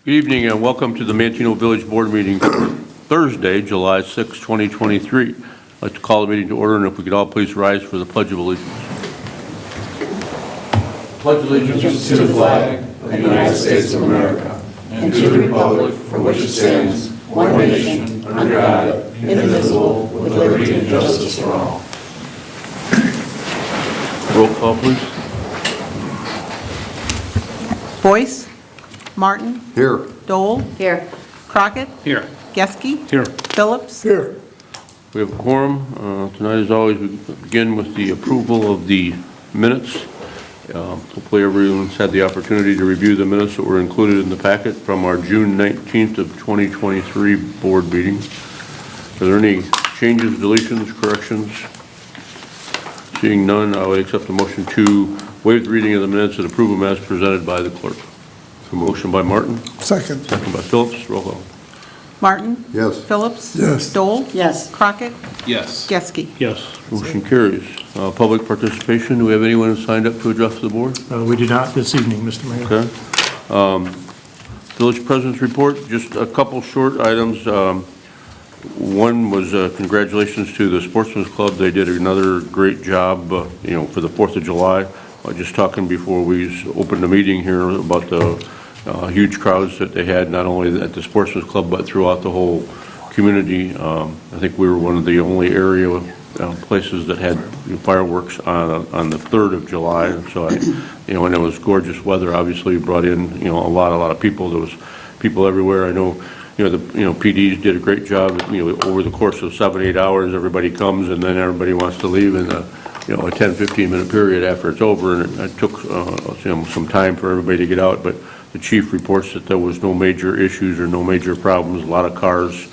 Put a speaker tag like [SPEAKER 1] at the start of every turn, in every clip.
[SPEAKER 1] Good evening and welcome to the Manteno Village Board meeting for Thursday, July 6, 2023. I'd like to call the meeting to order, and if we could all please rise for the Pledge of Allegiance.
[SPEAKER 2] Pledge allegiance to the flag of the United States of America and to the republic for which it stands, one nation, under God, indivisible, with liberty and justice for all.
[SPEAKER 1] Roll call, please.
[SPEAKER 3] Boyce. Martin.
[SPEAKER 4] Here.
[SPEAKER 3] Dole.
[SPEAKER 5] Here.
[SPEAKER 3] Crockett.
[SPEAKER 1] Here.
[SPEAKER 3] Geske.
[SPEAKER 1] Here.
[SPEAKER 3] Phillips.
[SPEAKER 4] Here.
[SPEAKER 1] We have a quorum. Tonight, as always, we begin with the approval of the minutes. Hopefully everyone's had the opportunity to review the minutes that were included in the packet from our June 19th of 2023 board meeting. Are there any changes, deletions, corrections? Seeing none, I would accept the motion to waive the reading of the minutes and approve them as presented by the clerk. So motion by Martin.
[SPEAKER 4] Second.
[SPEAKER 1] Second by Phillips. Roll call.
[SPEAKER 3] Martin.
[SPEAKER 4] Yes.
[SPEAKER 3] Phillips.
[SPEAKER 4] Yes.
[SPEAKER 3] Dole.
[SPEAKER 5] Yes.
[SPEAKER 3] Crockett.
[SPEAKER 6] Yes.
[SPEAKER 3] Geske.
[SPEAKER 6] Yes.
[SPEAKER 1] Motion carries. Public participation. Do we have anyone who signed up to address the board?
[SPEAKER 6] We do not this evening, Mr. Mayor.
[SPEAKER 1] Okay. Village President's Report, just a couple short items. One was congratulations to the Sportsman's Club. They did another great job, for the 4th of July. Just talking before we opened the meeting here about the huge crowds that they had, not only at the Sportsman's Club, but throughout the whole community. I think we were one of the only area places that had fireworks on the 3rd of July. And so, and it was gorgeous weather. Obviously, brought in a lot of people. There was people everywhere. I know. The PDs did a great job. Over the course of 7-8 hours, everybody comes, and then everybody wants to leave in a 10-15 minute period after it's over, and it took some time for everybody to get out. But the chief reports that there was no major issues or no major problems. A lot of cars.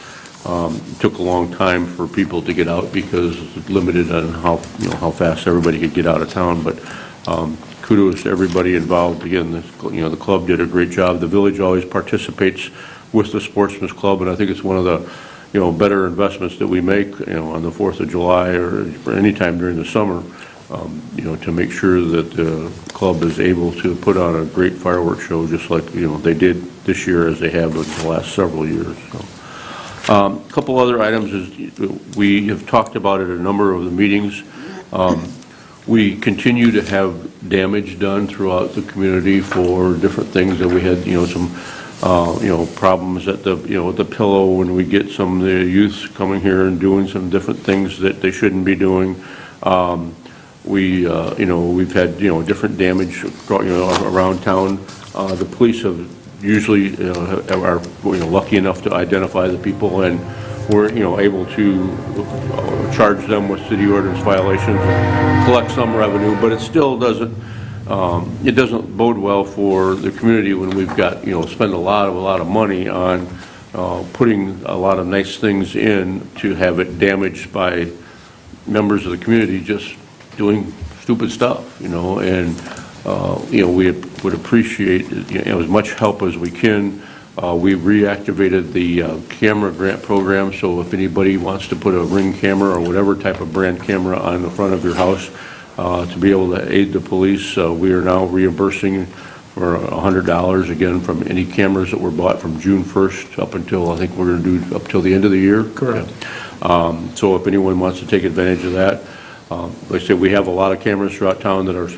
[SPEAKER 1] It took a long time for people to get out because it's limited on how fast everybody could get out of town. But kudos to everybody involved. Again, the club did a great job. The village always participates with the Sportsman's Club, and I think it's one of the better investments that we make on the 4th of July or any time during the summer, to make sure that the club is able to put on a great fireworks show, just like they did this year as they have in the last several years. So, a couple other items is we have talked about it at a number of the meetings. We continue to have damage done throughout the community for different things that we had, some problems at the pillow when we get some of the youth coming here and doing some different things that they shouldn't be doing. We've had, different damage, around town. The police have usually, are, lucky enough to identify the people, and we're, able to charge them with city ordinance violations and collect some revenue, but it still doesn't bode well for the community when we've got, spend a lot of money on putting a lot of nice things in to have it damaged by members of the community just doing stupid stuff, and we would appreciate as much help as we can. We reactivated the camera grant program, so if anybody wants to put a Ring camera or whatever type of brand camera on the front of your house, to be able to aid the police, we are now reimbursing for $100 again from any cameras that were bought from June 1st up until, I think we're going to do up till the end of the year.
[SPEAKER 6] Correct.
[SPEAKER 1] Yeah. So if anyone wants to take advantage of that, like I said, we have a lot of cameras throughout town that are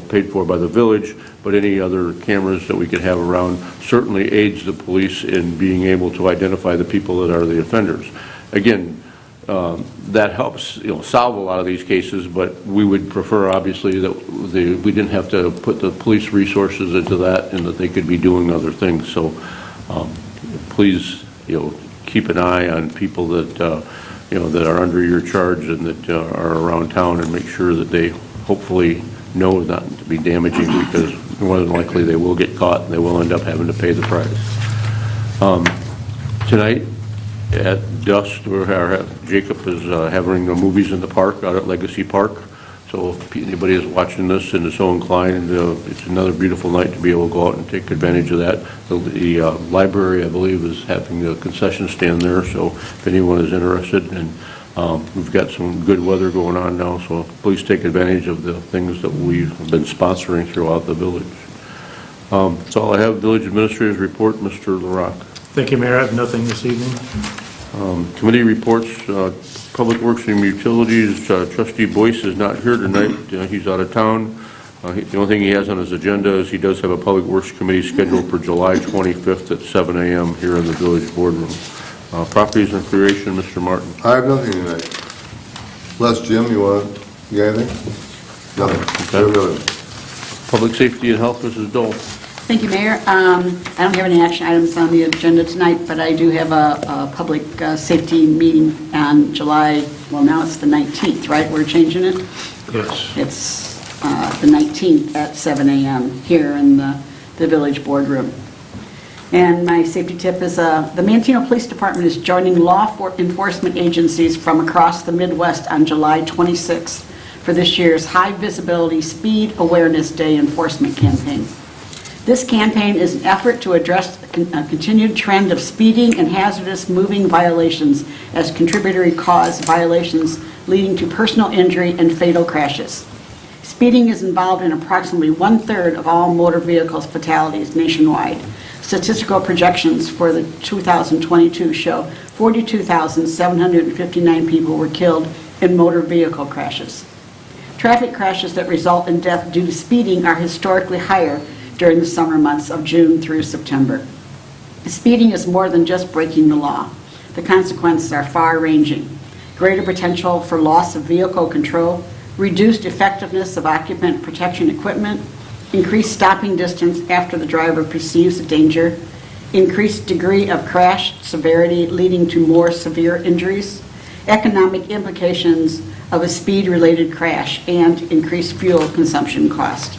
[SPEAKER 1] paid for by the village, but any other cameras that we could have around certainly aids the police in being able to identify the people that are the offenders. Again, that helps solve a lot of these cases, but we would prefer obviously that we didn't have to put the police resources into that and that they could be doing other things. So please keep an eye on people that that are under your charge and that are around town, and make sure that they hopefully know not to be damaging, because more than likely they will get caught and they will end up having to pay the price. Tonight at dusk, Jacob is having the movies in the park out at Legacy Park. So if anybody is watching this and is so inclined, it's another beautiful night to be able to go out and take advantage of that. The library, I believe, is having a concession stand there, so if anyone is interested, and we've got some good weather going on now, so please take advantage of the things that we've been sponsoring throughout the village. That's all I have. Village Administrator's Report, Mr. LaRock.
[SPEAKER 6] Thank you, Mayor. I have nothing this evening.
[SPEAKER 1] Committee reports, Public Works and Utilities, Trustee Boyce is not here tonight. He's out of town. The only thing he has on his agenda is he does have a Public Works Committee scheduled for July 25th at 7 a.m. here in the Village Boardroom. Properties and Recreation, Mr. Martin.
[SPEAKER 4] I have nothing tonight. Les, Jim, you got anything? Nothing.
[SPEAKER 1] Okay. Public Safety and Health, Mrs. Dole.
[SPEAKER 2] Thank you, Mayor. I don't have any action items on the agenda tonight, but I do have a public safety meeting on July, well, now it's the 19th, right? We're changing it?
[SPEAKER 6] Yes.
[SPEAKER 2] It's the 19th at 7 a.m. here in the Village Boardroom. And my safety tip is the Manteno Police Department is joining law enforcement agencies from across the Midwest on July 26th for this year's High Visibility Speed Awareness Day enforcement campaign. This campaign is an effort to address a continued trend of speeding and hazardous moving violations as contributory cause violations leading to personal injury and fatal crashes. Speeding is involved in approximately 1/3 of all motor vehicles fatalities nationwide. Statistical projections for the 2022 show 42,759 people were killed in motor vehicle crashes. Traffic crashes that result in death due to speeding are historically higher during the summer months of June through September. Speeding is more than just breaking the law. The consequences are far-ranging. Greater potential for loss of vehicle control, reduced effectiveness of occupant protection equipment, increased stopping distance after the driver perceives a danger, increased degree of crash severity leading to more severe injuries, economic implications of a speed-related crash, and increased fuel consumption cost.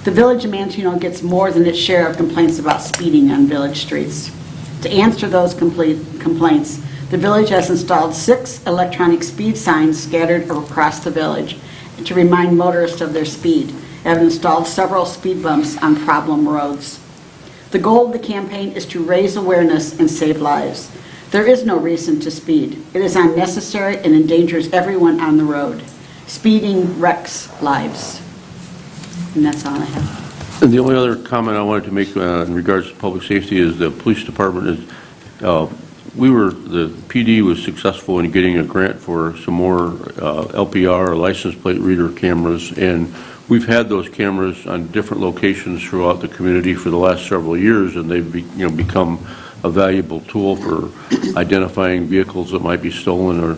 [SPEAKER 2] The Village of Manteno gets more than its share of complaints about speeding on village streets. To answer those complaints, the village has installed 6 electronic speed signs scattered across the village to remind motorists of their speed, and have installed several speed bumps on problem roads. The goal of the campaign is to raise awareness and save lives. There is no reason to speed. It is unnecessary and endangers everyone on the road. Speeding wrecks lives. And that's all I have.
[SPEAKER 1] And the only other comment I wanted to make in regards to public safety is the police department is, the PD was successful in getting a grant for some more LPR, or license plate reader cameras, and we've had those cameras on different locations throughout the community for the last several years, and they've become a valuable tool for identifying vehicles that might be stolen, or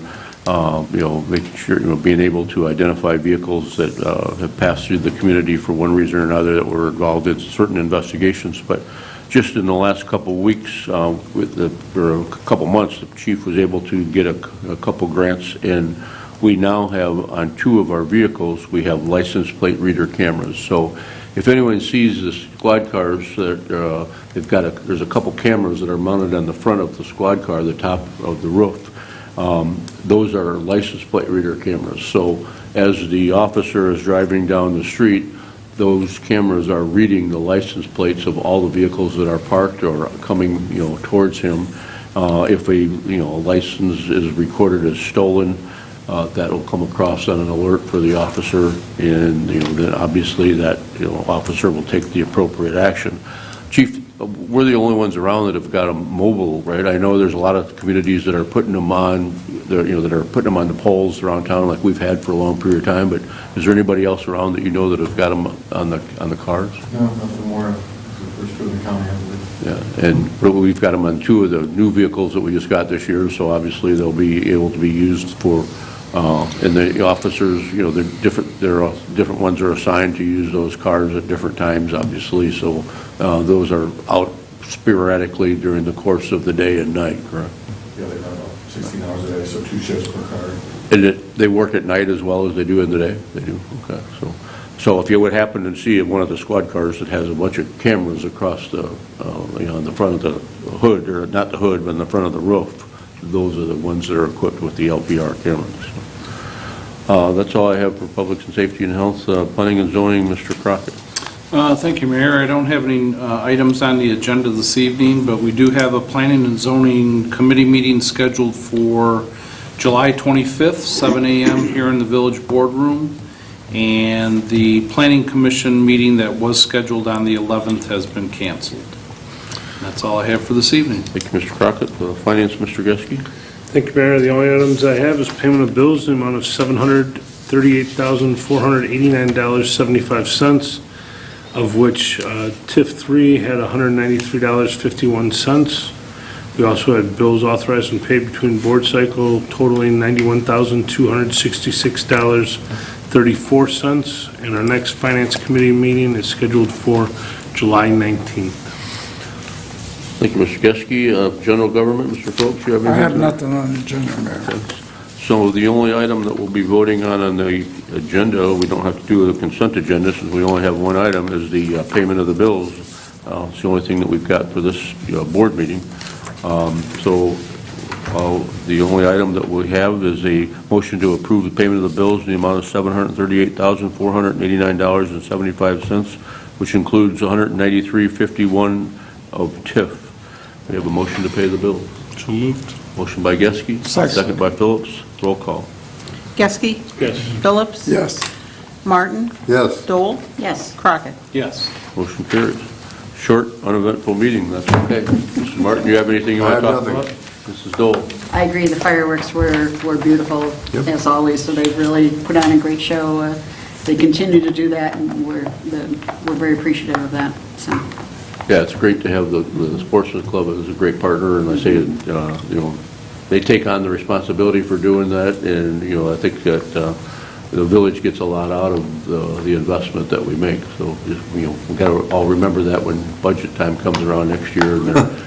[SPEAKER 1] making sure, being able to identify vehicles that have passed through the community for one reason or another that were involved in certain investigations. But just in the last couple of weeks, for a couple months, the chief was able to get a couple grants, and we now have on 2 of our vehicles, we have license plate reader cameras. So if anyone sees the squad cars, there's a couple cameras that are mounted on the front of the squad car, the top of the roof. Those are license plate reader cameras. So as the officer is driving down the street, those cameras are reading the license plates of all the vehicles that are parked or coming, towards him. If a license is recorded as stolen, that will come across on an alert for the officer, and then obviously that officer will take the appropriate action. Chief, we're the only ones around that have got them mobile, right? I know there's a lot of communities that are putting them on, that are putting them on the poles around town, like we've had for a long period of time. But is there anybody else around that that have got them on the cars?
[SPEAKER 5] No, nothing more. The first two in the county, I believe.
[SPEAKER 1] Yeah, and we've got them on 2 of the new vehicles that we just got this year, so obviously they'll be able to be used for. And the officers, there are different ones are assigned to use those cars at different times, obviously. So those are out sporadically during the course of the day and night, correct?
[SPEAKER 5] Yeah, they run about 16 hours a day, so 2 shifts per car.
[SPEAKER 1] And they work at night as well as they do in the day? They do, okay. So if you would happen to see one of the squad cars that has a bunch of cameras across the, on the front of the hood, or not the hood, but in the front of the roof, those are the ones that are equipped with the LPR cameras. That's all I have for Public and Safety and Health. Planning and Zoning, Mr. Crockett.
[SPEAKER 7] Thank you, Mayor. I don't have any items on the agenda this evening, but we do have a Planning and Zoning Committee meeting scheduled for July 25th, 7 a.m. here in the Village Boardroom. and the Planning Commission meeting that was scheduled on the 11th has been canceled. That's all I have for this evening.
[SPEAKER 1] Thank you, Mr. Crockett. Finance, Mr. Geske.
[SPEAKER 6] Thank you, Mayor. The only items I have is payment of bills in the amount of $738,489.75, of which TIF 3 had $193.51. We also had bills authorized and paid between board cycle totaling $91,266.34, and our next Finance Committee meeting is scheduled for July 19th.
[SPEAKER 1] Thank you, Mr. Geske. General Government, Mr. Phillips, you have
[SPEAKER 2] I
[SPEAKER 1] anything?
[SPEAKER 2] have nothing on the agenda, Mayor.
[SPEAKER 1] So the only item that we'll be voting on the agenda, we don't have to do the consent agenda since we only have one item, is the payment of the bills. It's the only thing that we've got for this board meeting. The only item that we have is a motion to approve the payment of the bills in the amount of $738,489.75, which includes $193.51 of TIF. We have a motion to pay the bills.
[SPEAKER 6] So moved.
[SPEAKER 1] Motion by Geske.
[SPEAKER 2] Second.
[SPEAKER 1] By Phillips. Roll call.
[SPEAKER 3] Geske?
[SPEAKER 6] Yes.
[SPEAKER 3] Phillips?
[SPEAKER 2] Yes.
[SPEAKER 3] Martin?
[SPEAKER 4] Yes.
[SPEAKER 3] Dole? Yes. Crockett?
[SPEAKER 7] Yes.
[SPEAKER 1] Motion carries. Short, uneventful meeting, that's okay. Mr. Martin, you have anything you want to
[SPEAKER 4] I
[SPEAKER 1] talk
[SPEAKER 4] have
[SPEAKER 1] about?
[SPEAKER 4] nothing.
[SPEAKER 1] Mrs. Dole?
[SPEAKER 8] I agree, the fireworks were beautiful,
[SPEAKER 4] Yep.
[SPEAKER 8] as always, so they really put on a great show. They continue to do that, and we're very appreciative of that, so.
[SPEAKER 1] Yeah, it's great to have the Sportsman's Club as a great partner, and I say, they take on the responsibility for doing that, and, I think that the village gets a lot out of the investment that we make, so, we got to all remember that when budget time comes around next year.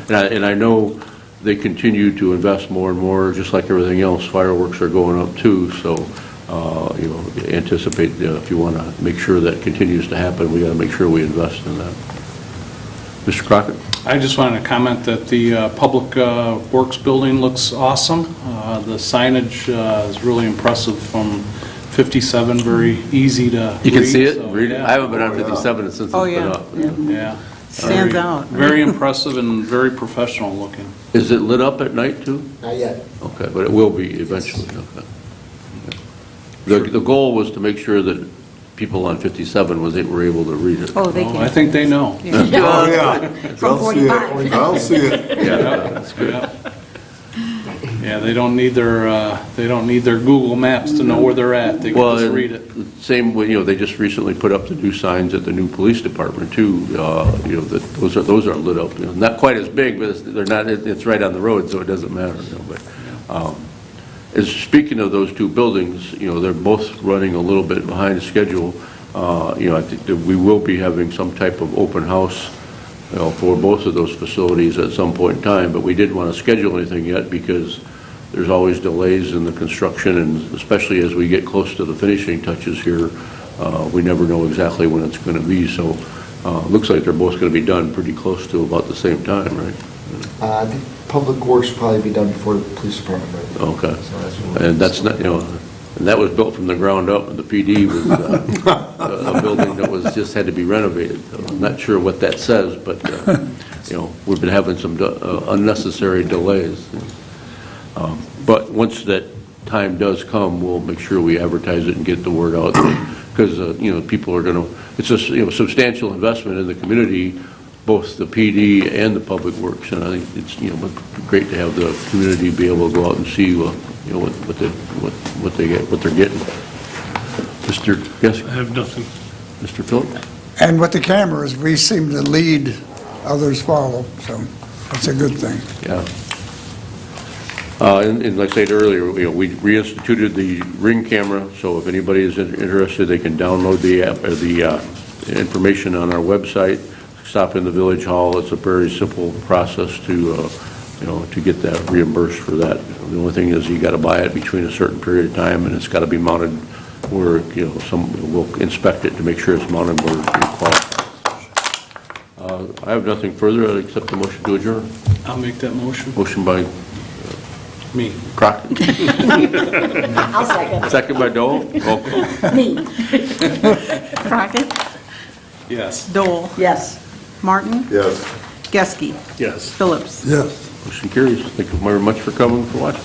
[SPEAKER 1] And I know they continue to invest more and more, just like everything else. Fireworks are going up too, so, anticipate, if you want to make sure that continues to happen, we got to make sure we invest in that. Mr. Crockett?
[SPEAKER 7] I just wanted to comment that the Public Works building looks awesome. The signage is really impressive from 57, very easy to read.
[SPEAKER 1] You can see it,
[SPEAKER 7] so,
[SPEAKER 1] read it.
[SPEAKER 7] yeah.
[SPEAKER 1] I haven't been on 57 since it's
[SPEAKER 3] Oh,
[SPEAKER 1] been
[SPEAKER 3] yeah.
[SPEAKER 1] up.
[SPEAKER 7] Yeah.
[SPEAKER 3] Stands
[SPEAKER 7] Very-
[SPEAKER 3] out.
[SPEAKER 7] Very impressive and very professional looking.
[SPEAKER 1] Is it lit up at night too?
[SPEAKER 2] Not yet.
[SPEAKER 1] Okay, but it will be eventually, okay. The goal was to make sure that people on 57 were able to read it.
[SPEAKER 3] Oh, they
[SPEAKER 7] I
[SPEAKER 3] can.
[SPEAKER 7] think they know.
[SPEAKER 4] Oh, yeah.
[SPEAKER 8] From
[SPEAKER 4] I'll see it.
[SPEAKER 8] 45.
[SPEAKER 4] I'll see it.
[SPEAKER 7] Yeah, they don't need their Google Maps to know where they're at. They can
[SPEAKER 1] Well,
[SPEAKER 7] just read it.
[SPEAKER 1] same way, they just recently put up the new signs at the new police department too. That those are lit up. Not quite as big, but they're not. It's right on the road, so it doesn't matter. Speaking of those two buildings, they're both running a little bit behind schedule. I think that we will be having some type of open house, for both of those facilities at some point in time. But we didn't want to schedule anything yet because there's always delays in the construction, and especially as we get close to the finishing touches here, we never know exactly when it's going to be. So looks like they're both going to be done pretty close to about the same time, right?
[SPEAKER 9] I think Public Works will probably be done before the police department, right?
[SPEAKER 1] Okay.
[SPEAKER 9] So that's what
[SPEAKER 1] And that's not, and that was built from the ground up, and the PD was a building that was, just had to be renovated. So I'm not sure what that says, but, we've been having some unnecessary delays. But once that time does come, we'll make sure we advertise it and get the word out, because, people are going to, it's a, substantial investment in the community, both the PD and the Public Works, and I think it's, great to have the community be able to go out and see, what they're getting. Mr. Geske?
[SPEAKER 6] I have nothing.
[SPEAKER 1] Mr. Phillips?
[SPEAKER 2] And with the cameras, we seem to lead, others follow, so that's a good thing.
[SPEAKER 1] Yeah. And like I said earlier, we reinstituted the Ring camera, so if anybody is interested, they can download the app, or the information on our website, stop in the Village Hall. It's a very simple process to get that reimbursed for that. The only thing is you got to buy it between a certain period of time, and it's got to be mounted where, we'll inspect it to make sure it's mounted where it qualifies. I have nothing further. I'd accept the motion to adjourn.
[SPEAKER 7] I'll make that motion.
[SPEAKER 1] Motion by
[SPEAKER 7] Me.
[SPEAKER 1] Crockett.
[SPEAKER 8] I'll second.
[SPEAKER 1] Second by Dole. Roll call.
[SPEAKER 8] Me.
[SPEAKER 3] Crockett?
[SPEAKER 7] Yes.
[SPEAKER 3] Dole?
[SPEAKER 8] Yes.
[SPEAKER 3] Martin?
[SPEAKER 4] Yes.
[SPEAKER 3] Geske?
[SPEAKER 6] Yes.
[SPEAKER 3] Phillips?
[SPEAKER 2] Yes.
[SPEAKER 1] Motion carries. Thank you very much for coming, for watching.